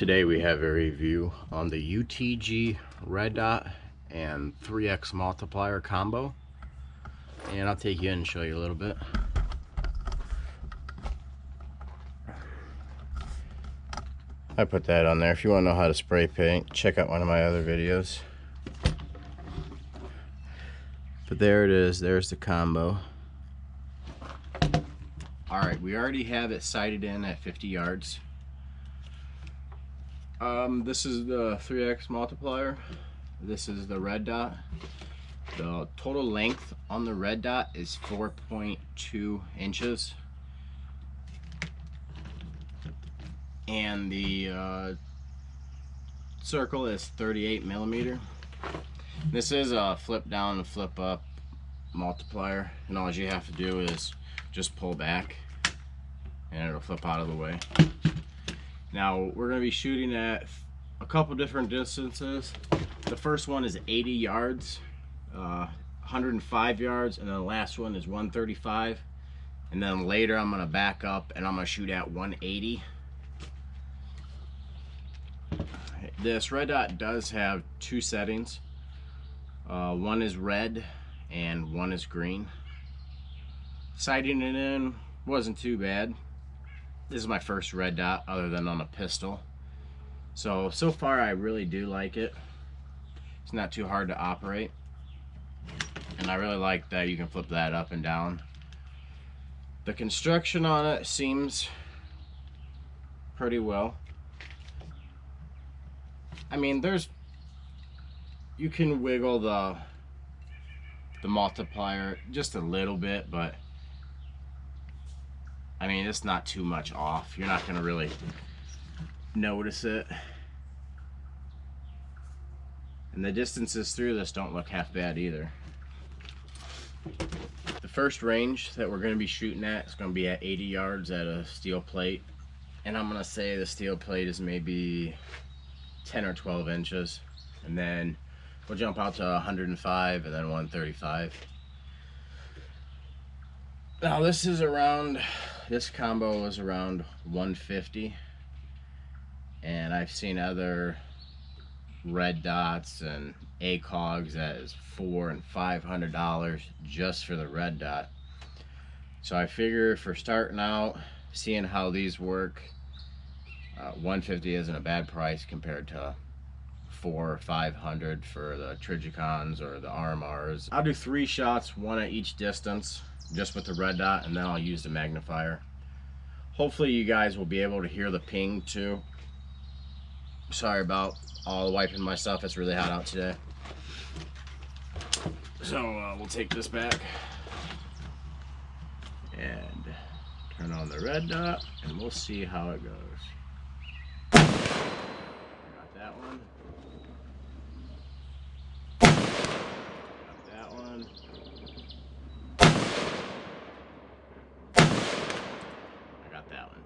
Today we have a review on the UTG red dot and 3x multiplier combo, and I'll take you in and show you a little bit. I put that on there. If you want to know how to spray paint, check out one of my other videos. But there it is, there's the combo. Alright, we already have it sighted in at 50 yards. This is the 3x multiplier. This is the red dot. The total length on the red dot is 4.2 inches. And the circle is 38 millimeter. This is a flip down and flip up multiplier, and all you have to do is just pull back and it'll flip out of the way. Now we're going to be shooting at a couple different distances. The first one is 80 yards, 105 yards, and then the last one is 135. And then later I'm going to back up and I'm going to shoot at 180. This red dot does have two settings. One is red and one is green. Sighting it in wasn't too bad. This is my first red dot other than on a pistol. So far I really do like it. It's not too hard to operate. And I really like that you can flip that up and down. The construction on it seems pretty well. I mean, you can wiggle the multiplier just a little bit, but I mean, it's not too much off. You're not going to really notice it. And the distances through this don't look half bad either. The first range that we're going to be shooting at is going to be at 80 yards at a steel plate. And I'm going to say the steel plate is maybe 10 or 12 inches. And then we'll jump out to 105 and then 135. Now this combo is around 150, and I've seen other red dots and ACOGs that is $400 and $500 just for the red dot. So I figure for starting out, seeing how these work, 150 isn't a bad price compared to $400 or $500 for the Trigicons or the RMRs. I'll do 3 shots, one at each distance, just with the red dot, and then I'll use the magnifier. Hopefully you guys will be able to hear the ping too. Sorry about all wiping my stuff, it's really hot out today. So we'll take this back and turn on the red dot and we'll see how it goes. Got that one. Got that one. That one.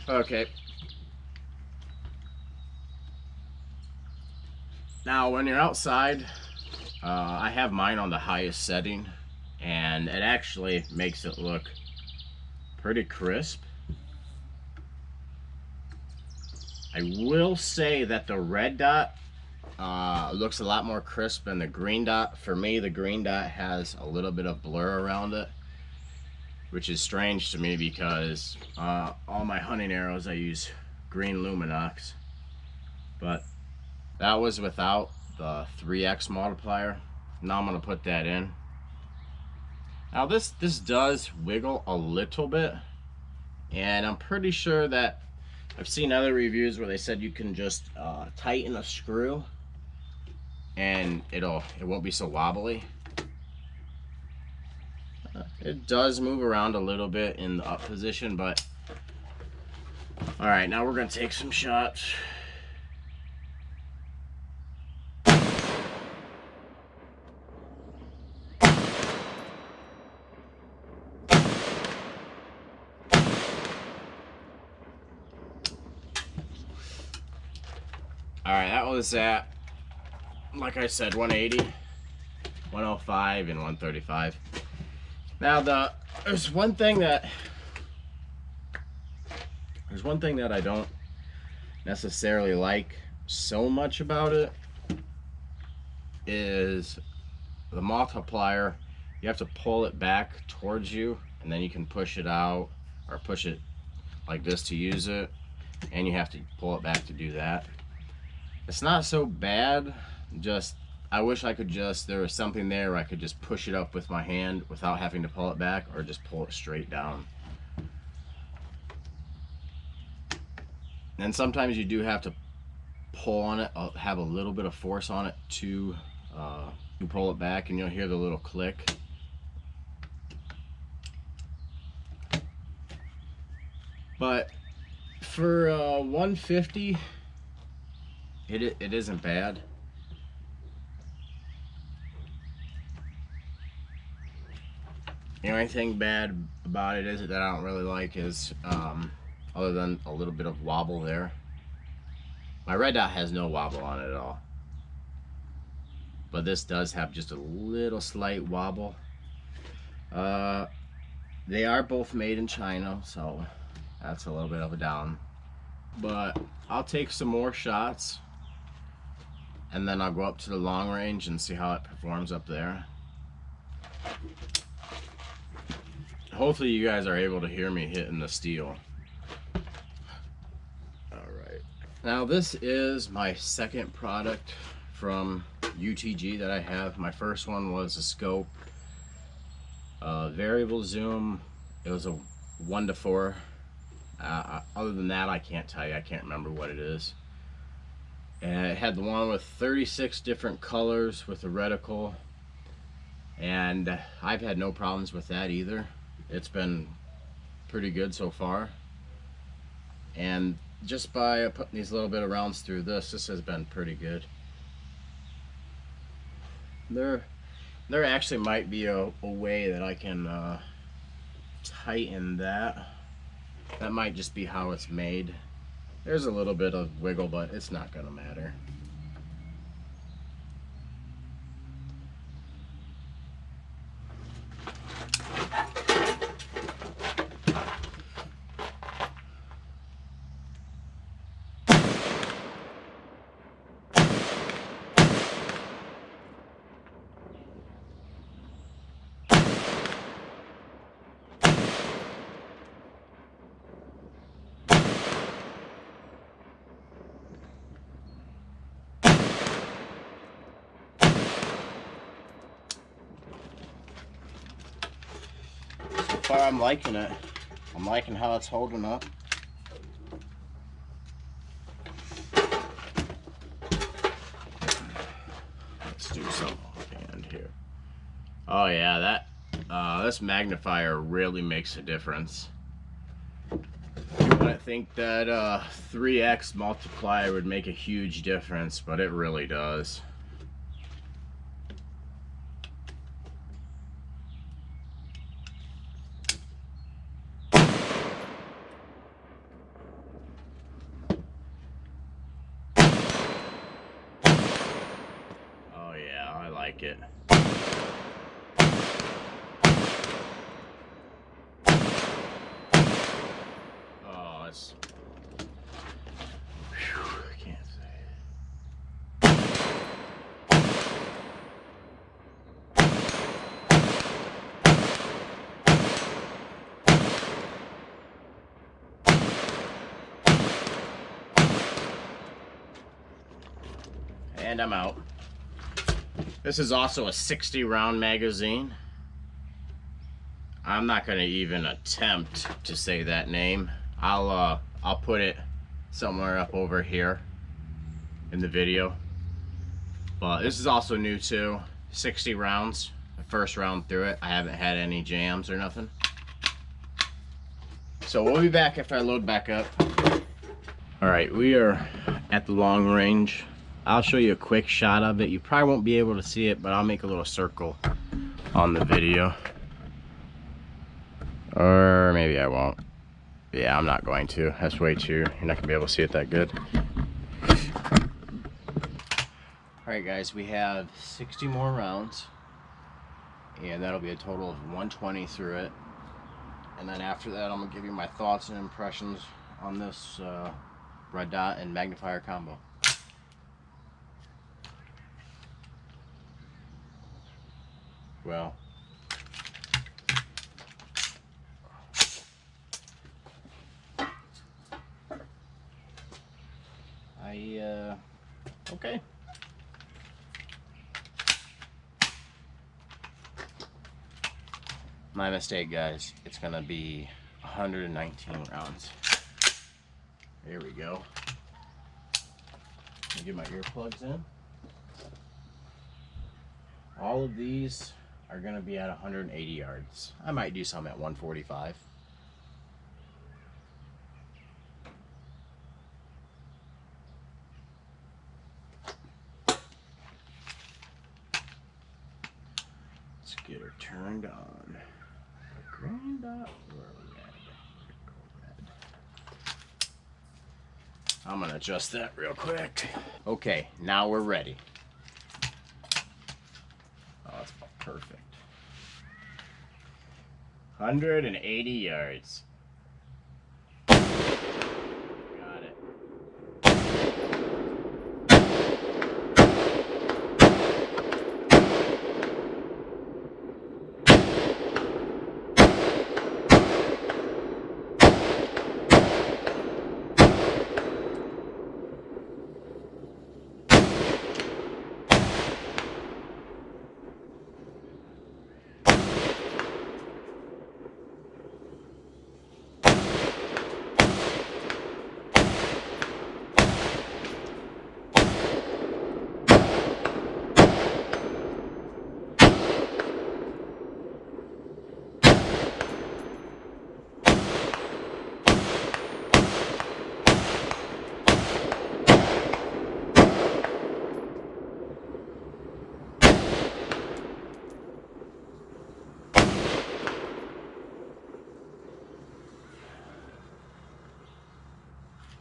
Okay. Now when you're outside, I have mine on the highest setting, and it actually makes it look pretty crisp. I will say that the red dot looks a lot more crisp than the green dot. For me, the green dot has a little bit of blur around it, which is strange to me because all my hunting arrows I use green Luminox. But that was without the 3x multiplier. Now I'm going to put that in. Now this does wiggle a little bit, and I'm pretty sure that I've seen other reviews where they said you can just tighten a screw and it won't be so wobbly. It does move around a little bit in the up position, but all right, now we're going to take some shots. All right, that was at, like I said, 180, 105, and 135. Now there's one thing that There's one thing that I don't necessarily like so much about it is the multiplier. You have to pull it back towards you, and then you can push it out or push it like this to use it, and you have to pull it back to do that. It's not so bad, just I wish I could just, there was something there where I could just push it up with my hand without having to pull it back, or just pull it straight down. And sometimes you do have to pull on it, have a little bit of force on it to pull it back, and you'll hear the little click. But for 150, it isn't bad. The only thing bad about it is that I don't really like is other than a little bit of wobble there. My red dot has no wobble on it at all, but this does have just a little slight wobble. They are both made in China, so that's a little bit of a down. But I'll take some more shots, and then I'll go up to the long range and see how it performs up there. Hopefully you guys are able to hear me hitting the steel. Alright. Now this is my second product from UTG that I have. My first one was a scope. Variable zoom. It was a 1:4. Other than that, I can't tell you. I can't remember what it is. And it had the one with 36 different colors with the reticle. And I've had no problems with that either. It's been pretty good so far. And just by putting these little bit of rounds through this has been pretty good. There actually might be a way that I can tighten that. That might just be how it's made. There's a little bit of wiggle, but it's not gonna matter. So far I'm liking it. I'm liking how it's holding up. Let's do some offhand here. Oh yeah, this magnifier really makes a difference. You wouldn't think that 3x multiplier would make a huge difference, but it really does. Oh yeah, I like it. Oh, it's... Whew, I can't say it. And I'm out. This is also a 60 round magazine. I'm not gonna even attempt to say that name. I'll put it somewhere up over here in the video. But this is also new too. 60 rounds. The first round through it. I haven't had any jams or nothing. So we'll be back after I load back up. Alright, we are at the long range. I'll show you a quick shot of it. You probably won't be able to see it, but I'll make a little circle on the video. Or maybe I won't. Yeah, I'm not going to. That's way too, you're not gonna be able to see it that good. Alright guys, we have 60 more rounds. And that'll be a total of 120 through it. And then after that, I'm gonna give you my thoughts and impressions on this red dot and magnifier combo. Well, okay. My mistake, guys. It's gonna be 119 rounds. There we go. Let me get my earplugs in. All of these are gonna be at 180 yards. I might do some at 145. Let's get her turned on. Green dot or red? I'm gonna adjust that real quick. Okay, now we're ready. Oh, that's perfect. 180 yards. Got it.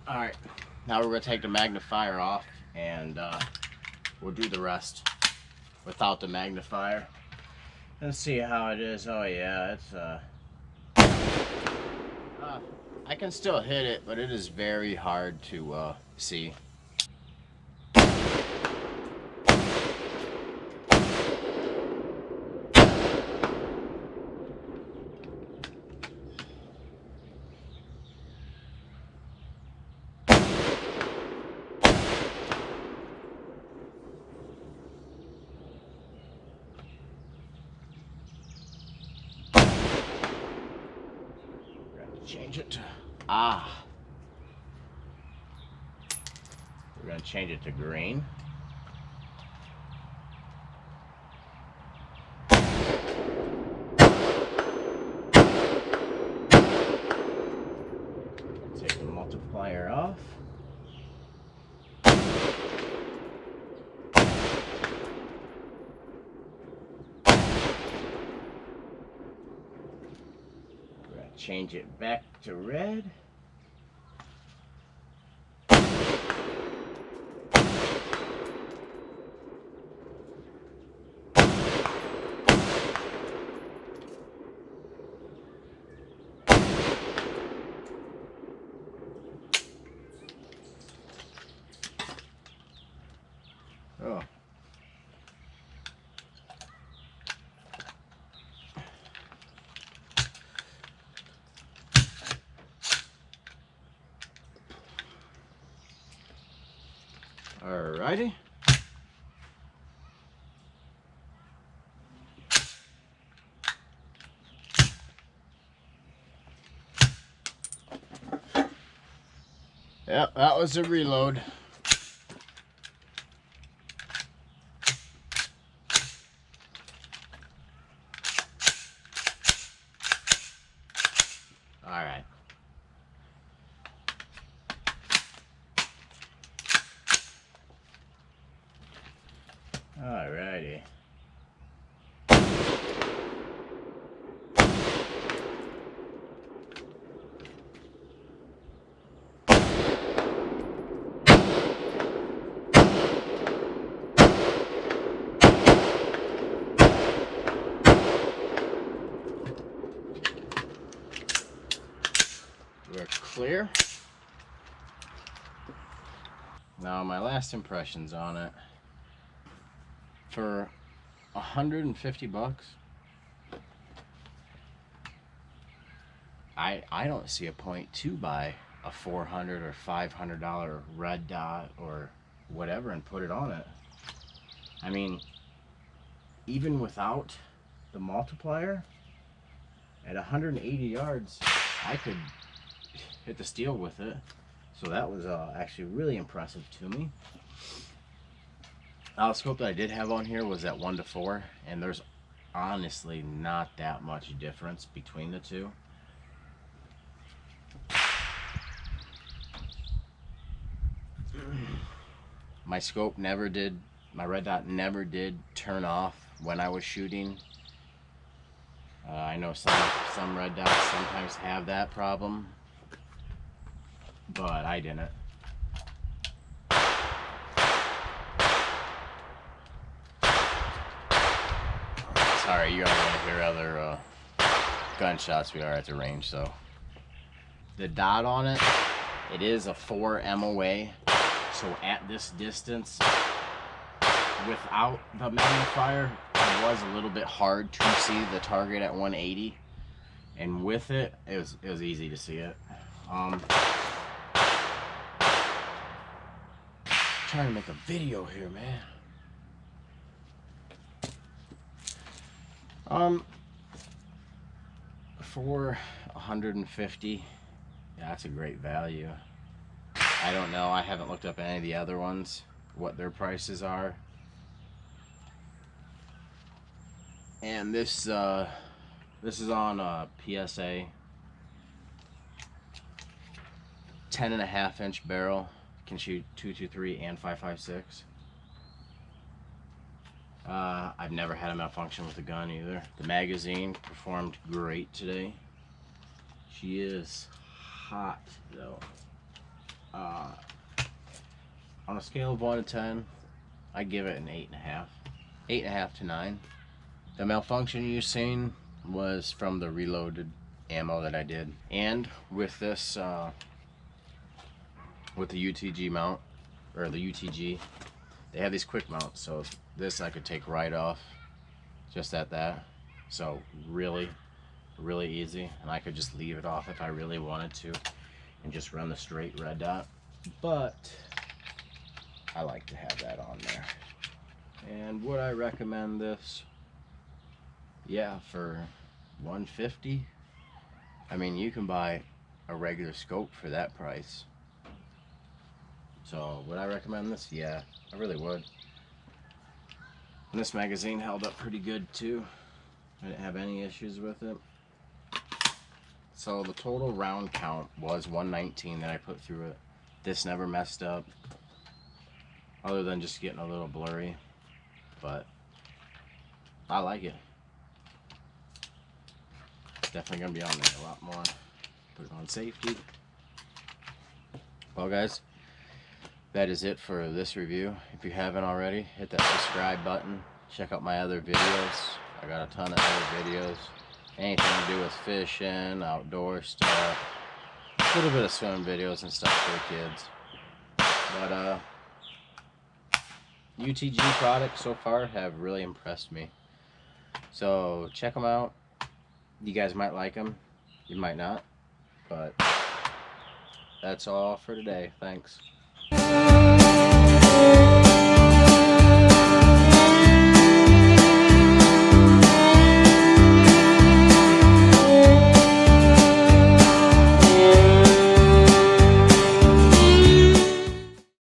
All right, now we're gonna take the magnifier off and we'll do the rest without the magnifier. Let's see how it is. Oh yeah, it's I can still hit it, but it is very hard to see. Change it to we're gonna change it to green. Take the multiplier off. We're gonna change it back to red. Oh. Alrighty. Yep, that was a reload. Alright. Alrighty. We're clear. Now my last impressions on it, for 150 bucks, I don't see a point to buy a $400 or $500 red dot or whatever and put it on it. I mean, even without the multiplier, at 180 yards, I could hit the steel with it. So that was actually really impressive to me. The scope that I did have on here was at 1:4, and there's honestly not that much difference between the two. My scope never did, my red dot never did turn off when I was shooting. I know some red dots sometimes have that problem, but I didn't. Sorry, you are going to hear other gunshots. We are at the range, so. The dot on it, it is a 4 MOA, so at this distance, without the magnifier, it was a little bit hard to see the target at 180, and with it, it was easy to see it. Trying to make a video here, man. For 150, yeah, that's a great value. I don't know, I haven't looked up any of the other ones, what their prices are. And this is on PSA 10.5 inch barrel, can shoot 223 and 5.56. I've never had a malfunction with the gun either. The magazine performed great today. She is hot though. On a scale of 1 to 10, I give it an 8.5. 8.5 to 9. The malfunction you've seen was from the reloaded ammo that I did. And with this, with the UTG mount, or the UTG, they have these quick mounts, so this I could take right off just at that. So really easy, and I could just leave it off if I really wanted to and just run the straight red dot, but I like to have that on there. And would I recommend this? Yeah, for 150, I mean, you can buy a regular scope for that price. So would I recommend this? Yeah, I really would. And this magazine held up pretty good too. I didn't have any issues with it. So the total round count was 119 that I put through it. This never messed up, other than just getting a little blurry, but I like it. It's definitely gonna be on there a lot more. Put it on safety. Well guys, that is it for this review. If you haven't already, hit that subscribe button. Check out my other videos. I got a ton of other videos. Anything to do with fishing, outdoor stuff. A little bit of swimming videos and stuff for the kids. But UTG products so far have really impressed me. So check them out. You guys might like them. You might not. But that's all for today. Thanks.